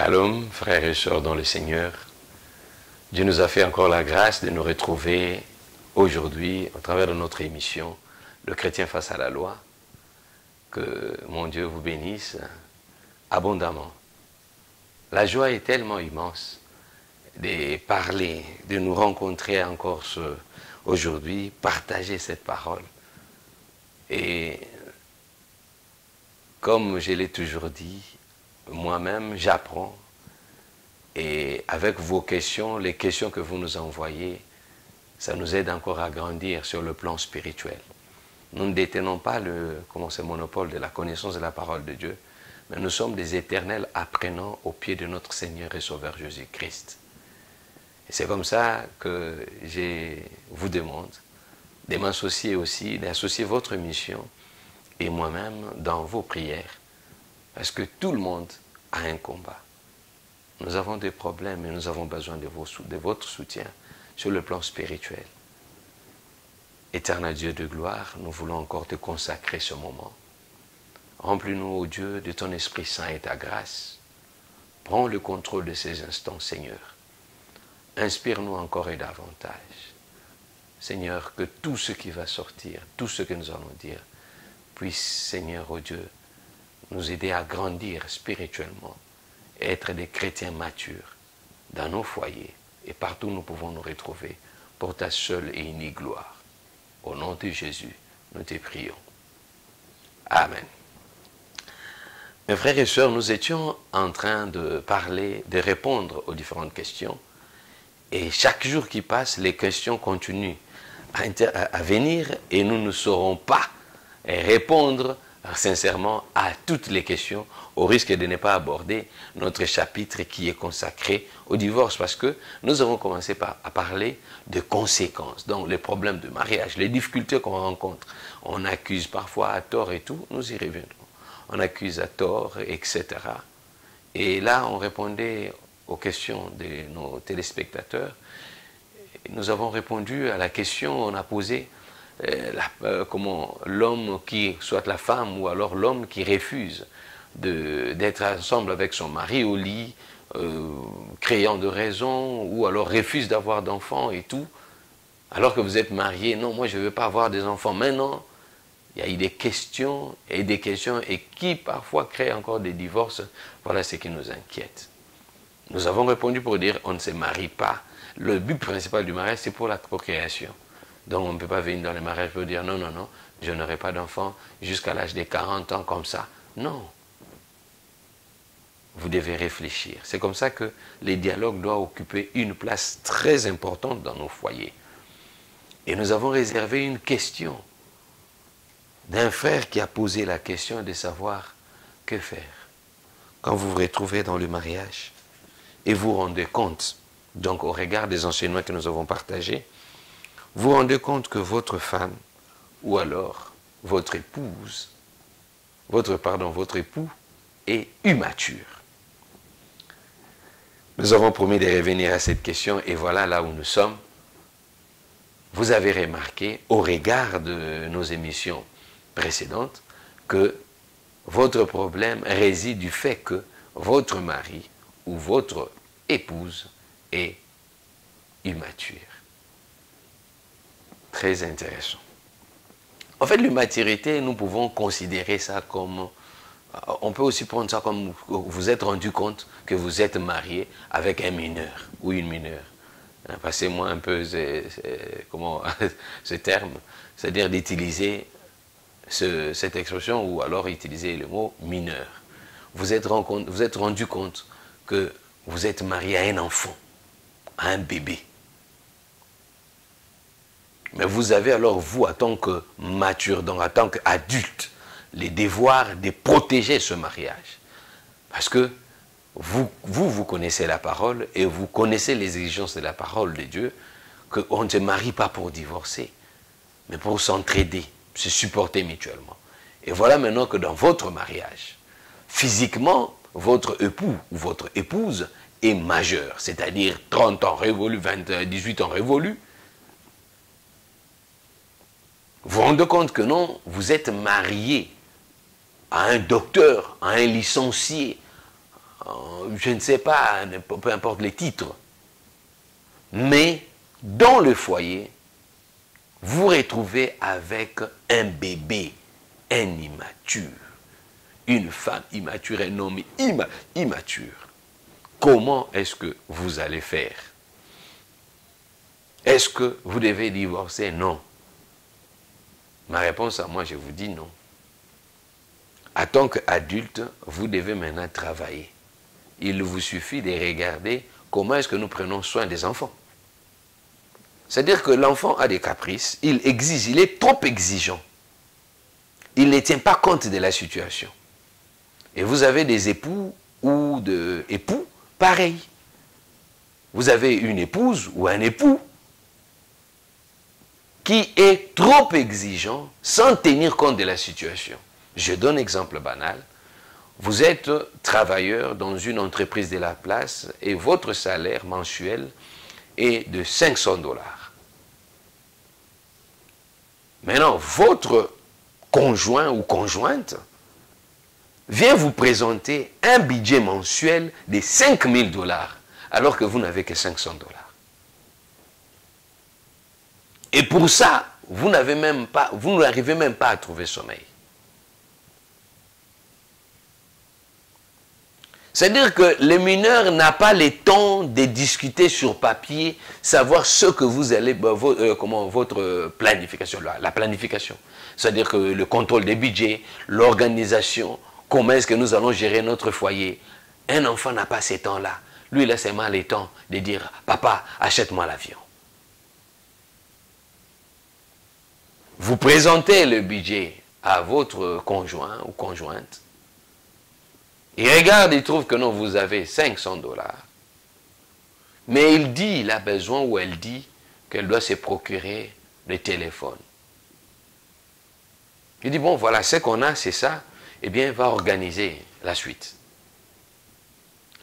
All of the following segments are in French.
Shalom, frères et sœurs dans le Seigneur. Dieu nous a fait encore la grâce de nous retrouver aujourd'hui au travers de notre émission Le chrétien face à la loi. Que mon Dieu vous bénisse abondamment. La joie est tellement immense de parler, de nous rencontrer encore aujourd'hui, partager cette parole. Et comme je l'ai toujours dit, moi-même, j'apprends. Et avec vos questions, les questions que vous nous envoyez, ça nous aide encore à grandir sur le plan spirituel. Nous ne détenons pas le monopole de la connaissance de la parole de Dieu, mais nous sommes des éternels apprenants au pied de notre Seigneur et Sauveur Jésus-Christ. Et c'est comme ça que je vous demande de m'associer aussi, d'associer votre mission et moi-même dans vos prières. Parce que tout le monde a un combat. Nous avons des problèmes et nous avons besoin de votre soutien sur le plan spirituel. Éternel Dieu de gloire, nous voulons encore te consacrer ce moment. Remplis-nous, ô Dieu, de ton Esprit Saint et ta grâce. Prends le contrôle de ces instants, Seigneur. Inspire-nous encore et davantage. Seigneur, que tout ce qui va sortir, tout ce que nous allons dire, puisse, Seigneur, ô Dieu, nous aider à grandir spirituellement, et être des chrétiens matures dans nos foyers et partout où nous pouvons nous retrouver pour ta seule et unique gloire. Au nom de Jésus, nous te prions. Amen. Mes frères et sœurs, nous étions en train de parler, de répondre aux différentes questions. Et chaque jour qui passe, les questions continuent à venir et nous ne saurons pas répondre sincèrement à toutes les questions, au risque de ne pas aborder notre chapitre qui est consacré au divorce, parce que nous avons commencé à parler de conséquences, donc les problèmes de mariage, les difficultés qu'on rencontre. On accuse parfois à tort et tout, nous y reviendrons. On accuse à tort, etc. Et là, on répondait aux questions de nos téléspectateurs. Nous avons répondu à la question qu'on a posée, comment l'homme qui, soit la femme ou alors l'homme qui refuse d'être ensemble avec son mari au lit, créant de raisons, ou alors refuse d'avoir d'enfants et tout, alors que vous êtes marié, non, moi je ne veux pas avoir des enfants. Maintenant, il y a eu des questions et qui parfois créent encore des divorces. Voilà ce qui nous inquiète. Nous avons répondu pour dire on ne se marie pas. Le but principal du mariage, c'est pour la procréation. Donc on ne peut pas venir dans le mariage pour dire non, non, non, je n'aurai pas d'enfant jusqu'à l'âge de 40 ans comme ça. Non. Vous devez réfléchir. C'est comme ça que les dialogues doivent occuper une place très importante dans nos foyers. Et nous avons réservé une question d'un frère qui a posé la question de savoir que faire quand vous vous retrouvez dans le mariage et vous vous rendez compte, donc au regard des enseignements que nous avons partagés, vous vous rendez compte que votre femme, ou alors votre épouse, votre époux est immature. Nous avons promis de revenir à cette question et voilà là où nous sommes. Vous avez remarqué, au regard de nos émissions précédentes, que votre problème réside du fait que votre mari ou votre épouse est immature. Très intéressant. En fait, l'immaturité, nous pouvons considérer ça comme... On peut aussi prendre ça comme vous êtes rendu compte que vous êtes marié avec un mineur ou une mineure. Passez-moi un peu ce terme, c'est-à-dire d'utiliser cette expression ou alors utiliser le mot mineur. Vous êtes rendu compte que vous êtes marié à un enfant, à un bébé. Mais vous avez alors, vous, en tant que mature, donc en tant qu'adulte, les devoirs de protéger ce mariage. Parce que vous connaissez la parole et vous connaissez les exigences de la parole de Dieu, qu'on ne se marie pas pour divorcer, mais pour s'entraider, se supporter mutuellement. Et voilà maintenant que dans votre mariage, physiquement, votre époux ou votre épouse est majeur, c'est-à-dire 30 ans révolus, 18 ans révolus. Vous vous rendez compte que non, vous êtes marié à un docteur, à un licencié, je ne sais pas, peu importe les titres. Mais dans le foyer, vous retrouvez avec un bébé, un immature, une femme immature, un homme immature. Comment est-ce que vous allez faire? Est-ce que vous devez divorcer? Non. Ma réponse à moi, je vous dis non. En tant qu'adulte, vous devez maintenant travailler. Il vous suffit de regarder comment est-ce que nous prenons soin des enfants. C'est-à-dire que l'enfant a des caprices, il exige, il est trop exigeant. Il ne tient pas compte de la situation. Et vous avez des époux ou des époux pareils. Vous avez une épouse ou un époux qui est trop exigeant sans tenir compte de la situation. Je donne un exemple banal. Vous êtes travailleur dans une entreprise de la place et votre salaire mensuel est de 500 $. Maintenant, votre conjoint ou conjointe vient vous présenter un budget mensuel de 5 000 $ alors que vous n'avez que 500 $. Et pour ça, vous n'arrivez même pas à trouver sommeil. C'est-à-dire que le mineur n'a pas le temps de discuter sur papier, savoir ce que vous allez, votre planification, la planification. C'est-à-dire que le contrôle des budgets, l'organisation, comment est-ce que nous allons gérer notre foyer. Un enfant n'a pas ces temps-là. Lui, il a seulement le temps de dire, papa, achète-moi l'avion. Vous présentez le budget à votre conjoint ou conjointe. Il regarde, il trouve que non, vous avez 500 $. Mais il dit, il a besoin ou elle dit qu'elle doit se procurer le téléphone. Il dit, bon, voilà, ce qu'on a, c'est ça. Eh bien, il va organiser la suite.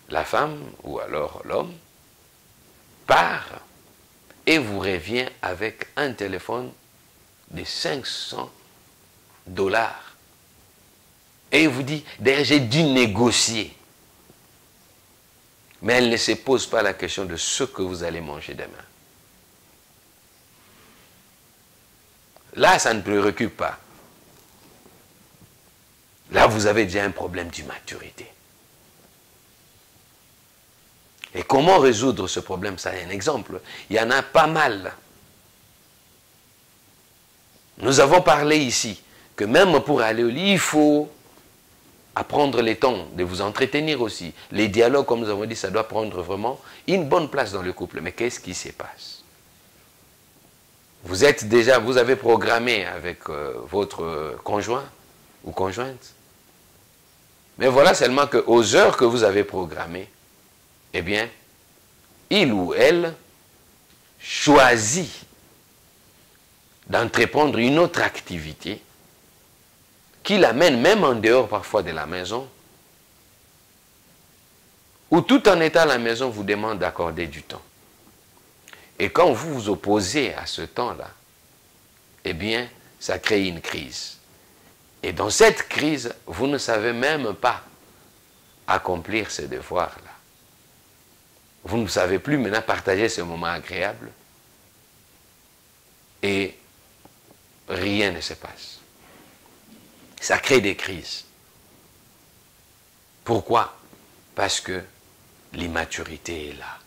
La femme, ou alors l'homme, part et vous revient avec un téléphone de 500 $. Et il vous dit, d'ailleurs, j'ai dû négocier. Mais elle ne se pose pas la question de ce que vous allez manger demain. Là, ça ne préoccupe pas. Là, vous avez déjà un problème d'immaturité. Et comment résoudre ce problème? Ça, c'est un exemple. Il y en a pas mal. Nous avons parlé ici que même pour aller au lit, il faut apprendre le temps de vous entretenir aussi. Les dialogues, comme nous avons dit, ça doit prendre vraiment une bonne place dans le couple. Mais qu'est-ce qui se passe? Vous avez programmé avec votre conjoint ou conjointe. Mais voilà seulement qu'aux heures que vous avez programmées, eh bien, il ou elle choisit d'entreprendre une autre activité qui l'amène même en dehors parfois de la maison, ou tout en étant à la maison vous demande d'accorder du temps. Et quand vous vous opposez à ce temps-là, eh bien, ça crée une crise. Et dans cette crise, vous ne savez même pas accomplir ce devoir-là. Vous ne savez plus maintenant partager ce moment agréable. Et rien ne se passe. Ça crée des crises. Pourquoi? Parce que l'immaturité est là.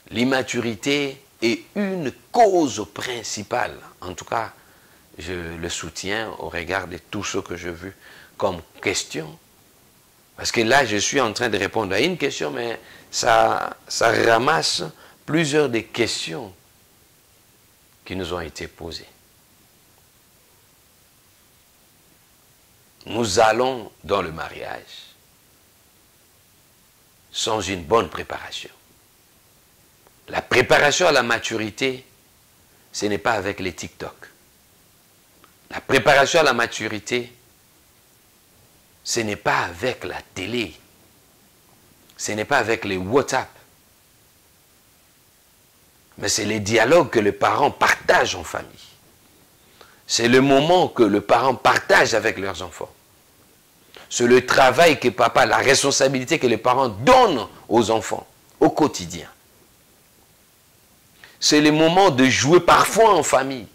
L'immaturité est une cause principale. En tout cas, je le soutiens au regard de tout ce que j'ai vu comme question. Parce que là, je suis en train de répondre à une question, mais ça ramasse plusieurs des questions qui nous ont été posées. Nous allons dans le mariage sans une bonne préparation. La préparation à la maturité, ce n'est pas avec les TikTok. La préparation à la maturité, ce n'est pas avec la télé. Ce n'est pas avec les WhatsApp. Mais c'est les dialogues que les parents partagent en famille. C'est le moment que les parents partagent avec leurs enfants. C'est le travail que papa, la responsabilité que les parents donnent aux enfants au quotidien. C'est le moment de jouer parfois en famille.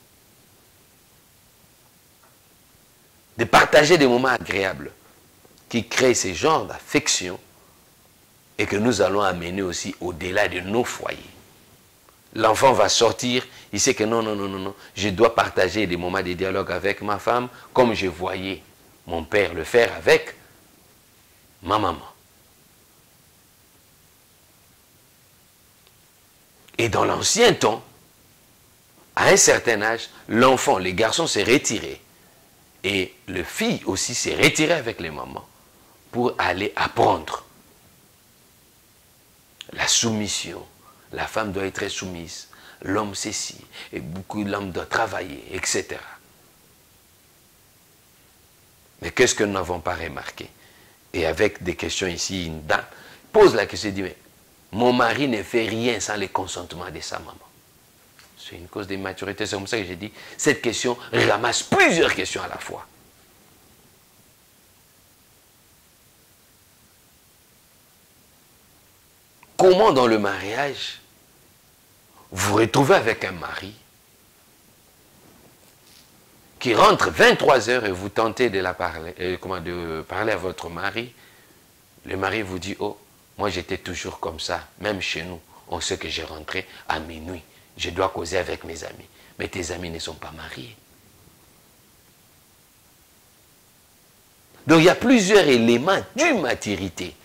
De partager des moments agréables qui créent ce genre d'affection et que nous allons amener aussi au-delà de nos foyers. L'enfant va sortir, il sait que non, non, non, non, non, je dois partager des moments de dialogue avec ma femme comme je voyais mon père le faire avec ma maman. Et dans l'ancien temps, à un certain âge, l'enfant, les garçons s'est retiré. Et le fille aussi s'est retiré avec les mamans pour aller apprendre la soumission. La femme doit être soumise, l'homme ceci, et beaucoup l'homme doit travailler, etc. Mais qu'est-ce que nous n'avons pas remarqué? Et avec des questions ici, une dame pose la question, dit, mais mon mari ne fait rien sans le consentement de sa maman. C'est une cause d'immaturité, c'est comme ça que j'ai dit, cette question ramasse plusieurs questions à la fois. Comment dans le mariage, vous vous retrouvez avec un mari qui rentre 23 heures et vous tentez de parler à votre mari. Le mari vous dit, oh, moi j'étais toujours comme ça, même chez nous, on sait que j'ai rentré à minuit. Je dois causer avec mes amis. Mais tes amis ne sont pas mariés. Donc il y a plusieurs éléments d'immaturité,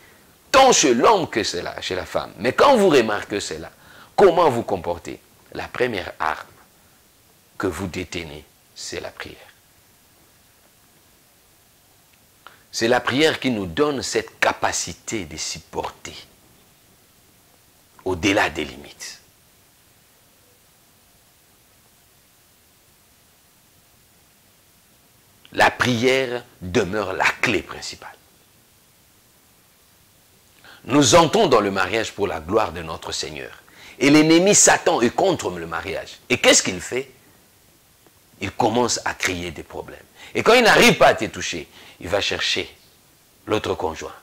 tant chez l'homme que chez la femme. Mais quand vous remarquez cela, comment vous comportez? La première arme que vous détenez, c'est la prière. C'est la prière qui nous donne cette capacité de supporter au-delà des limites. La prière demeure la clé principale. Nous entrons dans le mariage pour la gloire de notre Seigneur. Et l'ennemi Satan est contre le mariage. Et qu'est-ce qu'il fait? Il commence à créer des problèmes. Et quand il n'arrive pas à te toucher, il va chercher l'autre conjoint.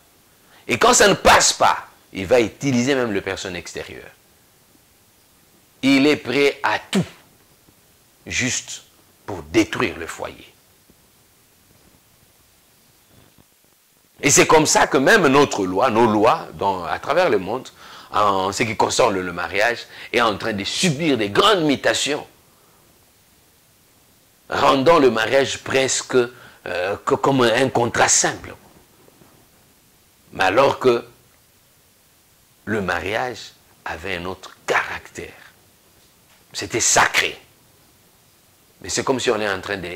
Et quand ça ne passe pas, il va utiliser même les personnes extérieures. Il est prêt à tout, juste pour détruire le foyer. Et c'est comme ça que même notre loi, nos lois, à travers le monde, en ce qui concerne le mariage, est en train de subir des grandes mutations, rendant le mariage presque comme un contrat simple. Mais alors que le mariage avait un autre caractère. C'était sacré. Mais c'est comme si on est en train de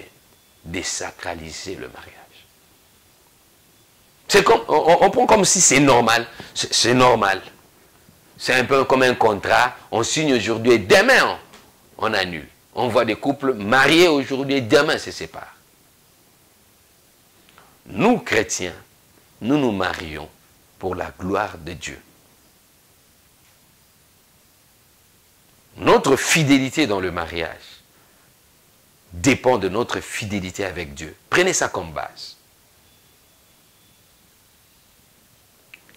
désacraliser le mariage. On prend comme si c'est normal. C'est normal. C'est un peu comme un contrat. On signe aujourd'hui et demain, on annule. On voit des couples mariés aujourd'hui et demain se séparent. Nous, chrétiens, nous nous marions pour la gloire de Dieu. Notre fidélité dans le mariage dépend de notre fidélité avec Dieu. Prenez ça comme base.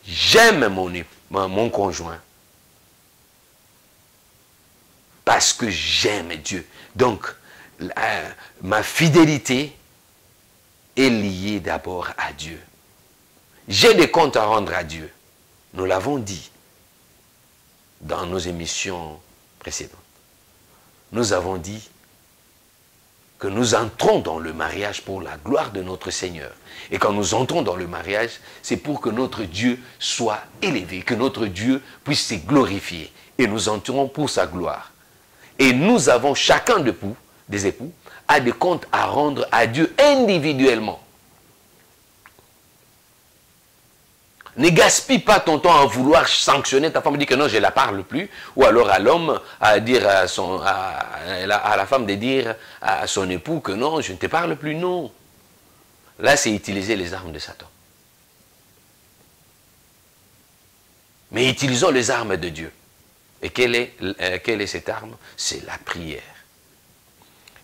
J'aime mon conjoint parce que j'aime Dieu. Donc, ma fidélité est liée d'abord à Dieu. J'ai des comptes à rendre à Dieu. Nous l'avons dit dans nos émissions précédentes. Nous avons dit que nous entrons dans le mariage pour la gloire de notre Seigneur. Et quand nous entrons dans le mariage, c'est pour que notre Dieu soit élevé, que notre Dieu puisse se glorifier. Et nous entrons pour sa gloire. Et nous avons chacun des époux a des comptes à rendre à Dieu individuellement. Ne gaspille pas ton temps à vouloir sanctionner ta femme, dire que non, je ne la parle plus. Ou alors à l'homme, à dire à la femme de dire à son époux que non, je ne te parle plus. Non. Là, c'est utiliser les armes de Satan. Mais utilisons les armes de Dieu. Et quelle est cette arme? C'est la prière.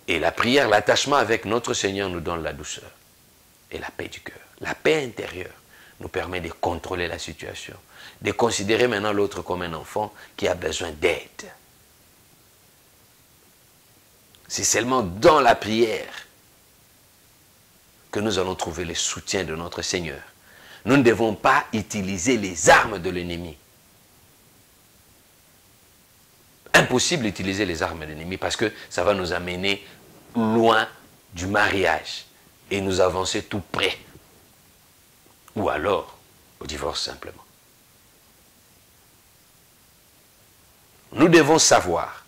Et la prière, l'attachement avec notre Seigneur nous donne la douceur et la paix du cœur. La paix intérieure nous permet de contrôler la situation, de considérer maintenant l'autre comme un enfant qui a besoin d'aide. C'est seulement dans la prière que nous allons trouver le soutien de notre Seigneur. Nous ne devons pas utiliser les armes de l'ennemi. Impossible d'utiliser les armes de l'ennemi parce que ça va nous amener loin du mariage et nous avancer tout près. Ou alors au divorce simplement. Nous devons savoir,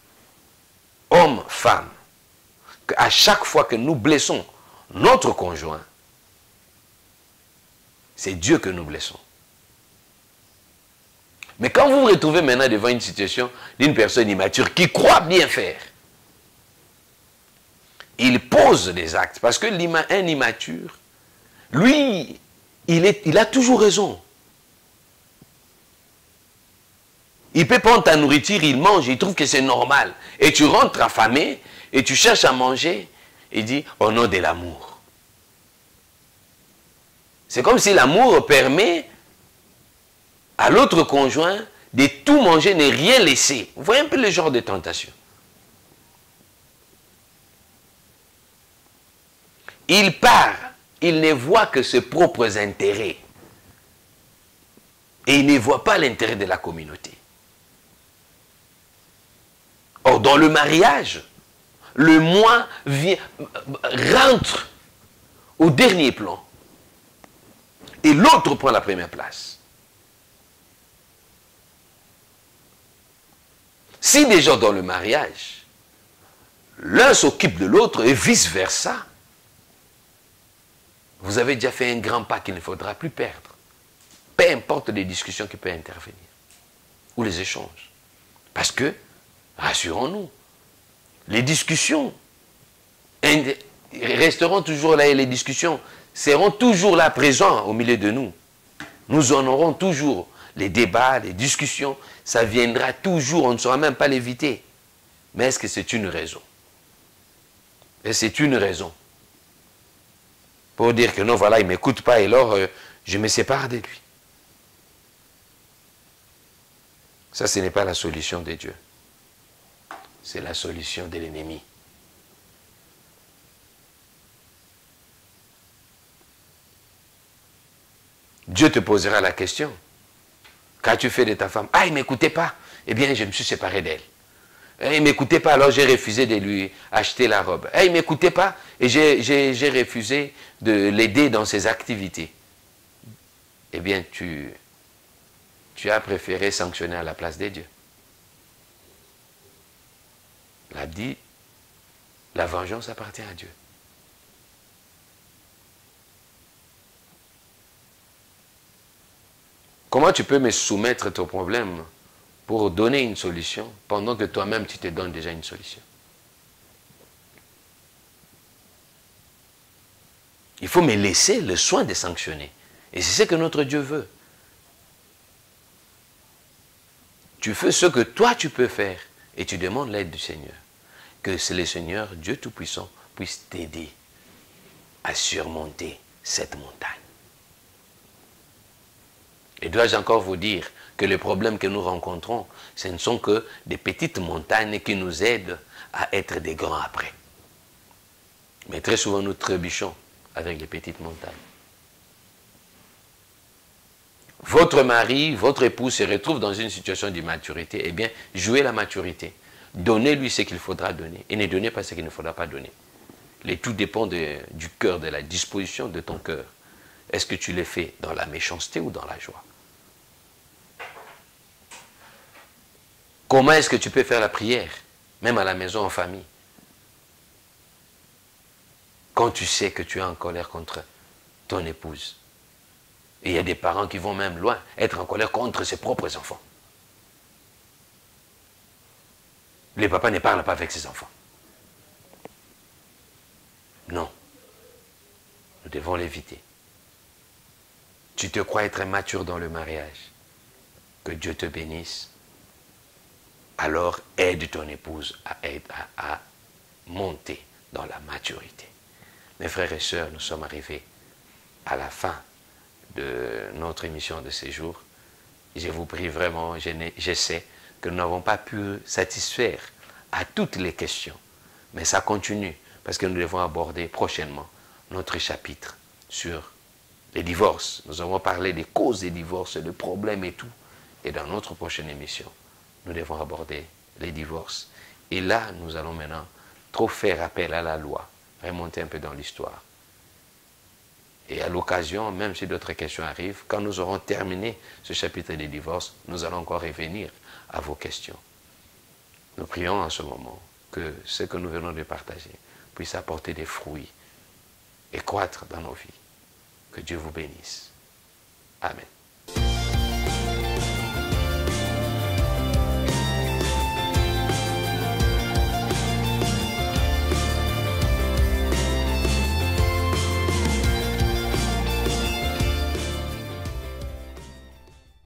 hommes, femmes, qu'à chaque fois que nous blessons notre conjoint, c'est Dieu que nous blessons. Mais quand vous vous retrouvez maintenant devant une situation d'une personne immature qui croit bien faire, il pose des actes. Parce que un immature, lui, il a toujours raison. Il peut prendre ta nourriture, il mange, il trouve que c'est normal. Et tu rentres affamé, et tu cherches à manger, il dit, au nom de l'amour. C'est comme si l'amour permet à l'autre conjoint de tout manger, ne rien laisser. Vous voyez un peu le genre de tentation. Il part, il ne voit que ses propres intérêts. Et il ne voit pas l'intérêt de la communauté. Or, dans le mariage, le moi rentre au dernier plan. Et l'autre prend la première place. Si déjà dans le mariage, l'un s'occupe de l'autre et vice-versa, vous avez déjà fait un grand pas qu'il ne faudra plus perdre. Peu importe les discussions qui peuvent intervenir. Ou les échanges. Parce que, rassurons-nous, les discussions resteront toujours là et les discussions seront toujours là présents au milieu de nous. Nous en aurons toujours les débats, les discussions, ça viendra toujours, on ne saura même pas l'éviter. Mais est-ce que c'est une raison? Et c'est une raison pour dire que non, voilà, il ne m'écoute pas et alors je me sépare de lui. Ça, ce n'est pas la solution de Dieu. C'est la solution de l'ennemi. Dieu te posera la question. Qu'as-tu fait de ta femme? Ah, il ne m'écoutait pas. Eh bien, je me suis séparé d'elle. Il ne m'écoutait pas, alors j'ai refusé de lui acheter la robe. Il ne m'écoutait pas et j'ai refusé de l'aider dans ses activités. Eh bien, tu as préféré sanctionner à la place de Dieu. Il a dit, la vengeance appartient à Dieu. Comment tu peux me soumettre ton problème pour donner une solution pendant que toi-même tu te donnes déjà une solution? Il faut me laisser le soin de sanctionner. Et c'est ce que notre Dieu veut. Tu fais ce que toi tu peux faire et tu demandes l'aide du Seigneur. Que c'est le Seigneur, Dieu Tout-Puissant, puisse t'aider à surmonter cette montagne. Et dois-je encore vous dire que les problèmes que nous rencontrons, ce ne sont que des petites montagnes qui nous aident à être des grands après. Mais très souvent nous trébuchons avec les petites montagnes. Votre mari, votre époux se retrouve dans une situation d'immaturité, eh bien, jouez la maturité. Donnez-lui ce qu'il faudra donner et ne donnez pas ce qu'il ne faudra pas donner. Le tout dépend du cœur, de la disposition de ton cœur. Est-ce que tu le fais dans la méchanceté ou dans la joie? Comment est-ce que tu peux faire la prière, même à la maison, en famille, quand tu sais que tu es en colère contre ton épouse? Et il y a des parents qui vont même loin, être en colère contre ses propres enfants. Les papas ne parlent pas avec ses enfants. Non. Nous devons l'éviter. Tu te crois être mature dans le mariage. Que Dieu te bénisse. Alors aide ton épouse à monter dans la maturité. Mes frères et sœurs, nous sommes arrivés à la fin de notre émission de ces jours. Je vous prie vraiment, je sais que nous n'avons pas pu satisfaire à toutes les questions, mais ça continue parce que nous devons aborder prochainement notre chapitre sur les divorces. Nous avons parlé des causes des divorces, des problèmes et tout. Et dans notre prochaine émission, nous devons aborder les divorces. Et là, nous allons maintenant trop faire appel à la loi, remonter un peu dans l'histoire. Et à l'occasion, même si d'autres questions arrivent, quand nous aurons terminé ce chapitre des divorces, nous allons encore revenir à vos questions. Nous prions en ce moment que ce que nous venons de partager puisse apporter des fruits et croître dans nos vies. Que Dieu vous bénisse. Amen.